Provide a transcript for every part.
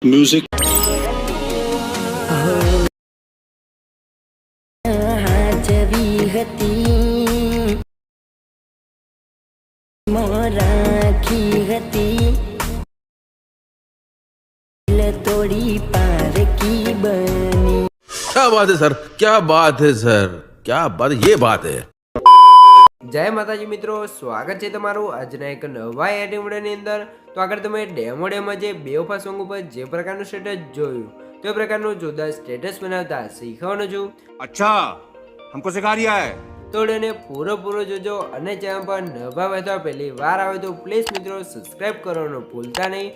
Music. હાજવી હતી મોરાખી હતી તોડી પારકી બની। क्या बात है सर, क्या बात है सर, क्या बात, ये बात है। જય માતાજી મિત્રો, સ્વાગત છે તમારું આજના એક નવા એડિંગ વિડીયોની અંદર। તો આગળ તમે ડેમોમાં જે બેવફા સોંગ ઉપર જે પ્રકારનું સ્ટેટસ જોયું તે પ્રકારનું જોરદાર સ્ટેટસ બનાવતા શીખવાનો છું। अच्छा हमको सिखा रिया है। તો એને પૂરો જોજો અને ચેનલ પર નવા હોય તો પહેલી વાર આવે તો પ્લીઝ મિત્રો સબસ્ક્રાઇબ કરવાનું ભૂલતા નહીં।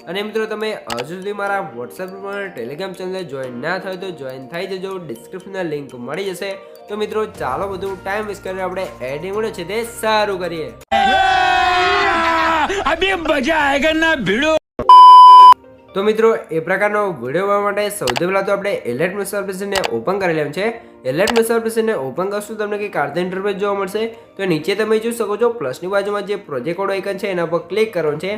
અને મિત્રો તમે હજુ સુધી મારા વોટ્સએપ પર ટેલિગ્રામ ચેનલ જોઈન ના થાય તો જોઈન થઈ જજો, ડિસ્ક્રિપ્શનમાં લિંક મળી જશે। તો મિત્રો ચાલો બધું ટાઈમ વેસ્ટ કરીને આપણે એડિંગ વિડીયો છે તે સારું કરીએ। अभी मजा आएगा ना भिड़ो। તો મિત્રો એ પ્રકારનો વિડીયો બનાવવા માટે સૌથી પહેલા તો આપણે એલર્ટ મેસેજ એપ્લિકેશનને ઓપન કરી લેવાનું છે। એલર્ટ મેસેજ એપ્લિકેશનને ઓપન કરશું તમને કંઈક આર્થિક ઇન્ટરફેસ જોવા મળશે। તો નીચે તમે જોઈ શકો છો પ્લસની બાજુમાં જે પ્રોજેક્ટ કોડ આઇકન છે એના પર ક્લિક કરવાનું છે।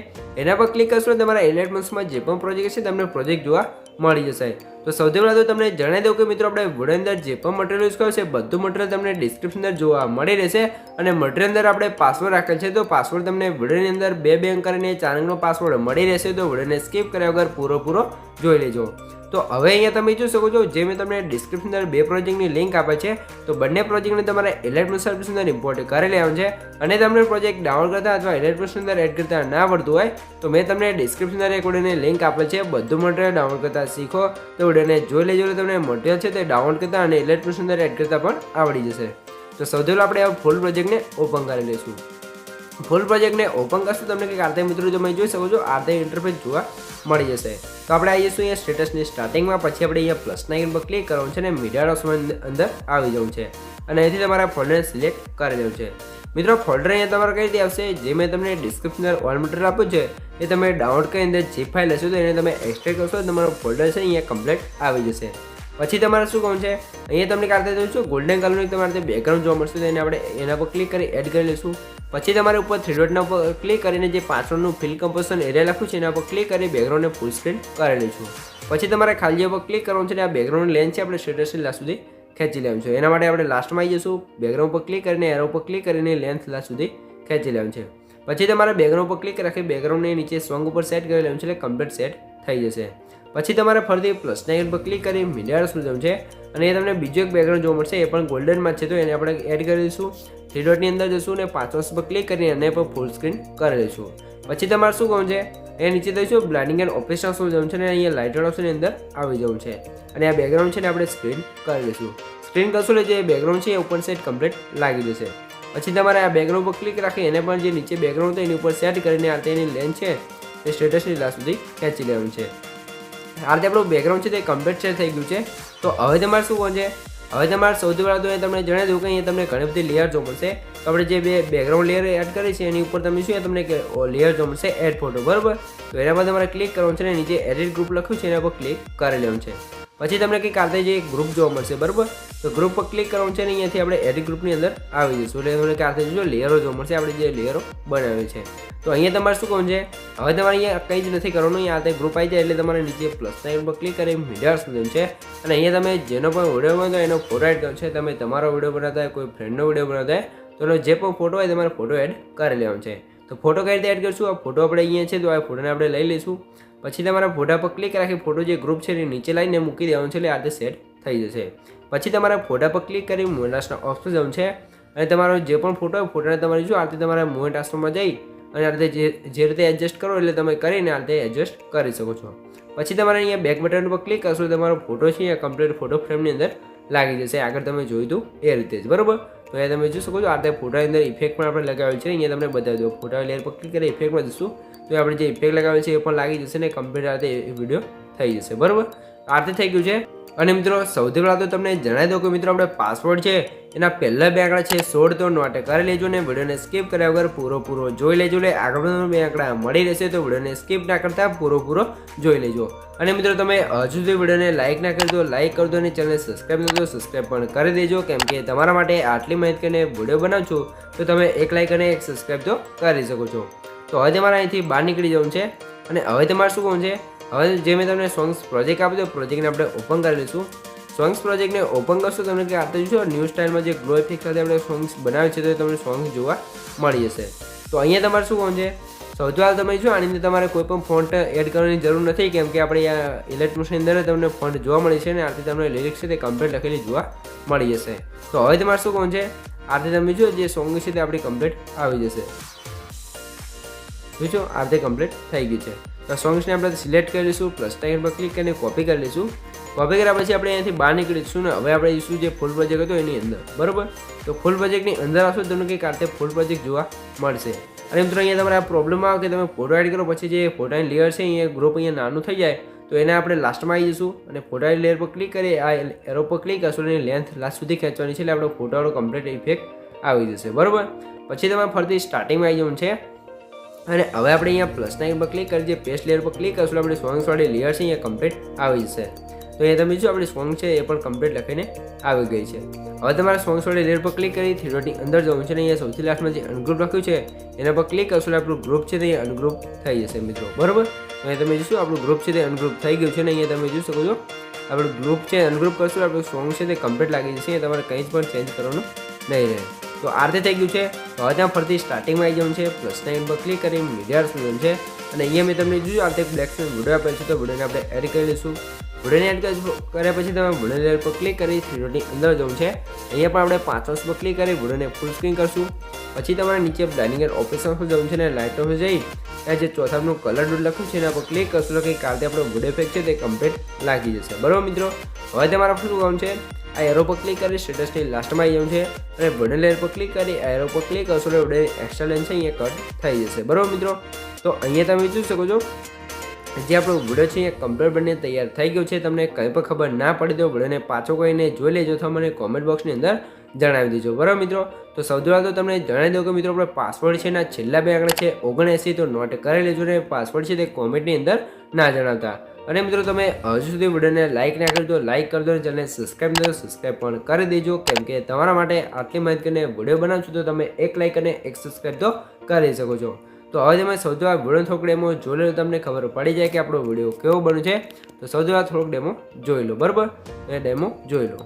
એના પર ક્લિક કરશો તમારા એલર્ટ મેસેજમાં જે પણ પ્રોજેક્ટ છે તમને પ્રોજેક્ટ જોવા મળી જશે। તો સૌથી પહેલા તો તમને જણાવી દઉં કે મિત્રો આપણે વિડીયો અંદર જે પણ મટીરિયલ યુઝ કર્યું છે બધું મટીરિયલ તમને ડિસ્ક્રિપ્શન અંદર જોવા મળી રહેશે। અને મટીરિયલ અંદર આપણે પાસવર્ડ રાખેલ છે તો પાસવર્ડ તમને વિડીયોની અંદર 2 અંક કરીને 4 અંકનો પાસવર્ડ મળી રહેશે। તો વિડીયોને સ્કીપ કર્યા વગર પૂરો જોઈ લેજો। તો હવે અહીંયા તમે જોઈ શકો છો જે મેં તમને ડિસ્ક્રિપ્શન અંદર 2 પ્રોજેક્ટની લિંક આપે છે તો બંને પ્રોજેક્ટને તમારે એલર્ટ મેસેજ અંદર ઇમ્પોર્ટ કરી લેવાનું છે। અને તમને પ્રોજેક્ટ ડાઉનલોડ કરતા અથવા એલર્ટ મેસેજ અંદર એડ કરતા ના આવડતું હોય તો મેં તમને ડિસ્ક્રિપ્શન અંદર એક વિડીયોની લિંક આપેલ છે, બધું મટીરિયલ ડાઉનલોડ કરતા શીખો। તો વિડીયોને જોઈ લેજો, તમને મટીરિયલ છે તે ડાઉનલોડ કરતા અને એલર્ટ મેસેજ અંદર એડ કરતા પણ આવડી જશે। તો સૌથી પહેલાં આપણે આ ફૂલ પ્રોજેક્ટને ઓપન કરી લઈશું। ફૂલ પ્રોજેક્ટને ઓપન કરશું તમને કંઈક આર્થિક મિત્રો તમે જોઈ શકો છો આર્થિક ઇન્ટરફેસ જોવા મળી જશે। તો આપણે આવીશું અહીંયા સ્ટેટસની સ્ટાર્ટિંગમાં, પછી આપણે અહીંયા પ્લસના આઇકન પર ક્લિક કરવાનું છે અને મીડિયા ઓપ્શન અંદર આવી જવું છે અને અહીંથી તમારા ફોલ્ડરને સિલેક્ટ કરી લેવું છે। મિત્રો ફોલ્ડર અહીંયા તમારે કઈ રીતે આવશે, જે મેં તમને ડિસ્ક્રિપ્શન અંદર ઓલ મટીરિયલ આપ્યું છે એ તમે ડાઉનલોડ કરી અંદર જે ફાઇલ હશે તો એને તમે એક્સટ્રેક્ટ કરશો તમારો ફોલ્ડર છે અહીંયા કમ્પ્લીટ આવી જશે। પછી તમારે શું કહું છે, અહીંયા તમને કાઢતા જોઈશું ગોલ્ડન કલરનું તમારે બેકગ્રાઉન્ડ જોવા મળશે તો એને આપણે એના પર ક્લિક કરી એડ કરી લઈશું। પછી તમારે ઉપર 3 ડોટના ઉપર ક્લિક કરીને જે પાછળનું ફિલ કમ્પોઝિશન એરિયા લખ્યું છે એના પર ક્લિક કરી બેકગ્રાઉન્ડને ફૂલ સ્ક્રીન કરી લઈશું। પછી તમારે ખાલી ઉપર ક્લિક કરવાનું છે અને આ બેકગ્રાઉન્ડ લેન્થ છે આપણે સ્ટેટસની લાસ્ટ સુધી ખેંચી લેવાનું છે। એના માટે આપણે લાસ્ટમાં આવી જઈશું, બેકગ્રાઉન્ડ પર ક્લિક કરીને એરો પર ક્લિક કરીને લેન્થ લાસ્ટ સુધી ખેંચી લેવાનું છે। પછી તમારે બેકગ્રાઉન્ડ પર ક્લિક રાખી બેકગ્રાઉન્ડને નીચે સોંગ ઉપર સેટ કરી લેવાનું છે એટલે કમ્પ્લીટ સેટ થઈ જશે। પછી તમારે ફરીથી પ્લસના આઇકન પર ક્લિક કરી મીડિયા સુધી જવું છે અને એ તમને બીજું એક બેકગ્રાઉન્ડ જોવા મળશે, એ પણ ગોલ્ડનમાં છે તો એને આપણે એડ કરી દઈશું। 3 ડોટની અંદર જશું અને 5 વર્ષ પર ક્લિક કરીને એને પર ફૂલ સ્ક્રીન કરી દઈશું। પછી તમારે શું કરવું છે, એ નીચે દઈશું બ્લાઇન્ડિંગ એન્ડ ઓપરેશન શું જવું છે અને અહીંયા લાઇટર ઓપ્શનની અંદર આવી જવું છે અને આ બેકગ્રાઉન્ડ છે ને આપણે સ્ક્રીન કરી દઈશું। સ્ક્રીન કરશું એટલે જે બેકગ્રાઉન્ડ છે એ ઉપર સેટ કમ્પ્લીટ લાગી જશે। પછી તમારે આ બેકગ્રાઉન્ડ પર ક્લિક રાખી એને પણ જે નીચે બેકગ્રાઉન્ડ હતો એની ઉપર સેટ કરીને આ તેની લેન્થ છે એ સ્ટેટસની લાસ્ટ સુધી ખેંચી લેવાનું છે। આ રીતે આપણું બેકગ્રાઉન્ડ છે તે કમ્પ્લીટ સેટ થઈ ગયું છે। તો હવે તમારે શું કરવું છે, હવે તમારે સૌથી પહેલાં તો એ તમને જણાવી દઉં કે અહીંયા તમને ઘણી બધી લેયર જોવા મળશે। તો આપણે જે બે બેકગ્રાઉન્ડ લેયર એડ કરી છે એની ઉપર તમે શું તમને લેયર જોવા મળશે એડ ફોટો, બરાબર। તો એના પર તમારે ક્લિક કરવાનું છે અને નીચે એડિટ ગ્રુપ લખ્યું છે એના પર ક્લિક કરી લેવાનું છે। પછી તમને કંઈક આ જે ગ્રુપ જોવા મળશે, બરાબર। તો ગ્રુપ પર ક્લિક કરવાનું છે અને અહીંયાથી આપણે એડિટ ગ્રુપની અંદર આવી જઈશું એટલે તમને કારતે જો લેયરો જોવા મળશે, આપણે જે લેયરો બનાવી છે। તો અહીંયા તમારે શું કરવાનું છે, હવે તમારે અહીંયા કંઈ જ નથી કરવાનું, અહીંયા આ ગ્રુપ આવી જાય એટલે તમારે નીચે પ્લસના આઇકન પર ક્લિક કરી મીડિયા સુધી છે અને અહીંયા તમે જેનો પણ વિડીયો બનાવતો હોય એનો ફોટો એડ કરવાનો છે। તમે તમારો વિડીયો બનાવતા હોય, કોઈ ફ્રેન્ડનો વિડીયો બનાવતા હોય તો જે પણ ફોટો હોય તમારે ફોટો એડ કરી લેવાનો છે। તો ફોટો કઈ રીતે એડ કરશું, આ ફોટો આપણે અહીંયા છે તો આ ફોટોને આપણે લઈ લઈશું। પછી તમારા ફોટા પર ક્લિક રાખી ફોટો જે ગ્રુપ છે એ નીચે લાવીને મૂકી દેવાનું છે એટલે આ રીતે સેટ થઈ જશે। પછી તમારા ફોટા પર ક્લિક કરી મોનાસના ઓપ્શન જવાનું છે અને તમારો જે પણ ફોટો હોય ફોટાને તમારે જો આ રીતે તમારા મોમેન્ટ આશ્રમમાં જઈ અને આ રીતે જે રીતે એડજસ્ટ કરો એટલે તમે કરીને આ રીતે એડજસ્ટ કરી શકો છો। પછી તમારે અહીંયા બેક બટન પર ક્લિક કરશો તમારો ફોટો છે એ કમ્પ્લીટ ફોટો ફ્રેમની અંદર લાગી જશે, આગળ તમે જોયું હતું એ રીતે જ, બરાબર। તો અહીંયા તમે જોઈ શકો છો આ રીતે ફોટાની અંદર ઇફેક્ટ પણ આપણે લગાવેલ છે, અહીંયા તમને બતાવી દો। ફોટા લેયર પર ક્લિક કરી ઇફેક્ટમાં જશું તો આપણે જે ઇફેક્ટ લગાવેલ છે એ પણ લાગી જશે ને કમ્પ્લીટ આ રીતે વિડીયો થઈ જશે, બરાબર। આ રીતે થઈ ગયું છે। અને મિત્રો સૌથી પહેલાં તો તમને જણાવી દઉં કે મિત્રો આપણે પાસવર્ડ છે એના પહેલા 2 આંકડા છે 16 તો નોટ કરી લેજો ને વિડીયોને સ્કીપ કર્યા વગર પૂરો જોઈ લેજો એટલે આગળ 2 આંકડા મળી રહેશે તો વિડીયોને સ્કીપ ના કરતા પૂરો જોઈ લેજો। અને મિત્રો તમે હજુ સુધી વિડીયોને લાઇક ના કરી દો લાઇક કરી દો અને ચેનલને સબસ્ક્રાઈબ ન કરો સબસ્ક્રાઈબ પણ કરી દેજો, કેમ કે તમારા માટે આટલી મહેનત કરીને વિડીયો બનાવું છું તો તમે એક લાઇક અને એક સબસ્ક્રાઈબ તો કરી શકો છો। તો હવે તમારે અહીંથી બહાર નીકળી જવું છે અને હવે તમારે શું કરવું છે, હવે જે મેં તમને સોંગ્સ પ્રોજેક્ટ આપ્યો તો પ્રોજેક્ટને આપણે ઓપન કરી લઈશું. સોંગ્સ પ્રોજેક્ટને ઓપન કરશો તમને કે આતે જો ન્યૂ સ્ટાઇલમાં જે ગ્લો ઇફેક્ટ સાથે આપણે સોંગ્સ બનાવે છે તો તમને સોંગ્સ જોવા મળી જશે. તો અહીંયા તમારે શું કરવું છે, સૌથી પહેલાં તમે જો આની અંદર તમારે કોઈ પણ ફોન્ટ એડ કરવાની જરૂર નથી, કેમ કે આપણે આ ઇલેક્ટ્રોનિક્સની અંદર તમને ફોન્ટ જોવા મળે છે અને આથી તમને લિરિક્સ છે તે કમ્પ્લીટ લખેલી જોવા મળી જશે. તો હવે તમારે શું કરવું છે, આથી તમે જો જે સોંગ છે તે આપણી કમ્પ્લીટ આવી જશે. જોજો આ રીતે કમ્પ્લીટ થઈ ગયું છે. તો સોંગ્સને આપણે સિલેક્ટ કરી લઈશું, પ્લસ આઇકન પર ક્લિક કરીને કોપી કરી લઈશું. કોપી કર્યા પછી આપણે અહીંયાથી બહાર નીકળીશું ને હવે આપણે જઈશું જે ફૂલ પ્રોજેક્ટ હતો એની અંદર, બરાબર. તો ફૂલ પ્રોજેક્ટની અંદર આવશો તમને કંઈક આ રીતે ફૂલ પ્રોજેક્ટ જોવા મળશે. અને મિત્રો અહીંયા તમારે આ પ્રોબ્લેમ આવે કે તમે ફોટો એડ કરો પછી જે ફોટાની લેયર છે અહીંયા ગ્રુપ અહીંયા નાનું થઈ જાય, તો એને આપણે લાસ્ટમાં આવી જઈશું અને ફોટાની લેયર પર ક્લિક કરી આ એરો પર ક્લિક કરશું અને લેન્થ લાસ્ટ સુધી ખેંચવાની છે એટલે આપણો ફોટાવાળો કમ્પ્લીટ ઇફેક્ટ આવી જશે, બરાબર. પછી તમારે ફરીથી સ્ટાર્ટિંગમાં આવી જવાનું છે અને હવે આપણે અહીંયા પ્લસના આઇકન પર ક્લિક કરી જે પેસ્ટ લેયર પર ક્લિક કરશું આપણી સોંગ્સવાળી લેયર છે અહીંયા કમ્પ્લીટ આવી જશે. તો અહીંયા તમે જો આપણી સોંગ છે એ પણ કમ્પ્લીટ લખીને આવી ગઈ છે. હવે તમારે સોંગ્સવાળી લેયર પર ક્લિક કરી 3 અંદર જવાનું છે અને અહીંયા સૌથી લાસ્ટમાં જે અનગ્રુપ લખ્યું છે એના પર ક્લિક કરશો એટલે આપણું ગ્રુપ છે તે અનગ્રુપ થઈ જશે મિત્રો, બરાબર. અહીંયા તમે જોશો આપણું ગ્રુપ છે તે અનગ્રુપ થઈ ગયું છે અને અહીંયા તમે જોઈ શકો છો આપણું ગ્રુપ છે અનગ્રુપ કરશું આપણું સોંગ છે તે કમ્પ્લીટ લાગી જશે. તમારે કંઈ જ પણ ચેન્જ કરવાનું નહીં રહે. તો આ રીતે થઈ ગયું છે. તો હવે ત્યાં ફરીથી સ્ટાર્ટિંગમાં આવી જવાનું છે, પ્લસના આઇકન પર ક્લિક કરી મીડિયાર્સ જવાનું છે અને અહીંયા મેં તમને જોયું આ રીતે બ્લેક સ્ક્રીન વિડીયો આપેલ છે તો વિડીયોને આપણે એડ કરી લઈશું. વિડીયોને એડ કર્યા પછી તમે વિડીયો લેયર પર ક્લિક કરી 3 અંદર જવું છે. અહીંયા પણ આપણે 5 પર ક્લિક કરી વિડીયોને ફૂલ સ્ક્રીન કરશું. પછી તમારે નીચે બ્લાઇન્ડિંગ એન્ડ ઓપ્શન પર જવું છે અને લાઇટ ઓફ જઈ ત્યાં જે ચોથાનું કલર ડોટ લખ્યું છે એના પર ક્લિક કરશું એટલે કે કાલથી આપણો વિડીયો ઇફેક્ટ છે તે કમ્પ્લીટ લાગી જશે, બરાબર મિત્રો. હવે તમારે શું કરવાનું છે, આ એરો પર ક્લિક કરી સ્ટેટસની લાસ્ટમાં આવી જવું છે અને વિડીયો લેયર પર ક્લિક કરી આ એરો પર ક્લિક કરશો એટલે વિડીયોની એક્સ્ટ્રા લાઇન છે અહીંયા કટ થઈ જશે, બરાબર મિત્રો. તો અહીંયા તમે જોઈ શકો છો જે આપણો વિડીયો છે એ કમ્પ્લીટ બનીને તૈયાર થઈ ગયો છે. તમને કંઈ પણ ખબર ના પડી તો વિડીયોને પાછો કોઈને જોઈ લેજો અથવા મને કોમેન્ટ બોક્સની અંદર જણાવી દેજો, બરાબર મિત્રો. તો સૌથી પહેલાં તો તમને જણાવી દઉં કે મિત્રો આપણે પાસવર્ડ છે એના છેલ્લા 2 આંકડા છે 79 તો નોટ કરી લેજો ને પાસવર્ડ છે તે કોમેન્ટની અંદર ના જણાવતા. અને મિત્રો તમે હજુ સુધી વિડીયોને લાઇક ના કર્યું તો લાઇક કરી દો અને ચેનલને સબસ્ક્રાઈબ ન સબસ્ક્રાઈબ પણ કરી દેજો, કેમ કે તમારા માટે આટલી માહિતીને વિડીયો બનાવશું તો તમે 1 લાઇક અને 1 સબસ્ક્રાઈબ તો કરી શકો છો. તો હવે તમે સૌથી પહેલાં વિડીયો થોડોક ડેમો જોઈ લો, તમને ખબર પડી જાય કે આપણો વિડીયો કેવો બન્યો છે. તો સૌથી પહેલાં થોડોક ડેમો જોઈ લો, બરાબર. એ ડેમો જોઈ લો,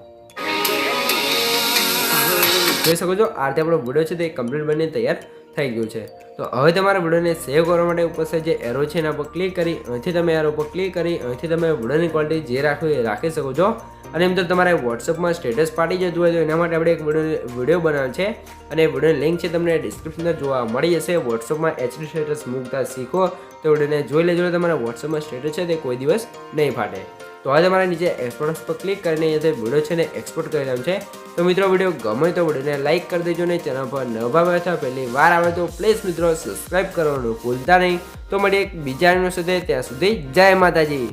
જોઈ શકો છો આ રીતે આપણો વિડીયો છે તે કમ્પ્લીટ બનીને તૈયાર થઈ ગયું છે. તો હવે તમારા વિડીયોને સેવ કરવા માટે ઉપર જે એરો છે એના પર ક્લિક કરી અહીંથી તમે એરો પર ક્લિક કરી અહીંથી તમે વિડીયોની ક્વોલિટી જે રાખવી એ રાખી શકો છો. અને મિત્રો તમારે વોટ્સઅપમાં સ્ટેટસ પાડી જતું હોય તો એના માટે આપણે એક વિડીયો બનાવ્યો છે અને વિડીયોની લિંક છે તમને ડિસ્ક્રિપ્શનમાં જોવા મળી જશે. વોટ્સઅપમાં એચડી સ્ટેટસ મૂકતા શીખો તો વિડીયોને જોઈ લેજો, તમારા વોટ્સઅપમાં સ્ટેટસ છે તે કોઈ દિવસ નહીં ફાટે. તો હવે તમારે નીચે એક્સપોર્ટ પર ક્લિક કરીને અહીંયાથી વિડીયો છે ને એક્સપોર્ટ કરી લેવાનું છે. તો મિત્રો વિડીયો ગમે તો વિડીયોને લાઇક કરી દેજો ને ચેનલ પર નવા આવ્યા હતા પહેલી વાર આવે તો પ્લીઝ મિત્રો સબસ્ક્રાઈબ કરવાનું ભૂલતા નહીં. તો મળીએ એક બીજા વિડીયો સાથે, ત્યાં સુધી જય માતાજી.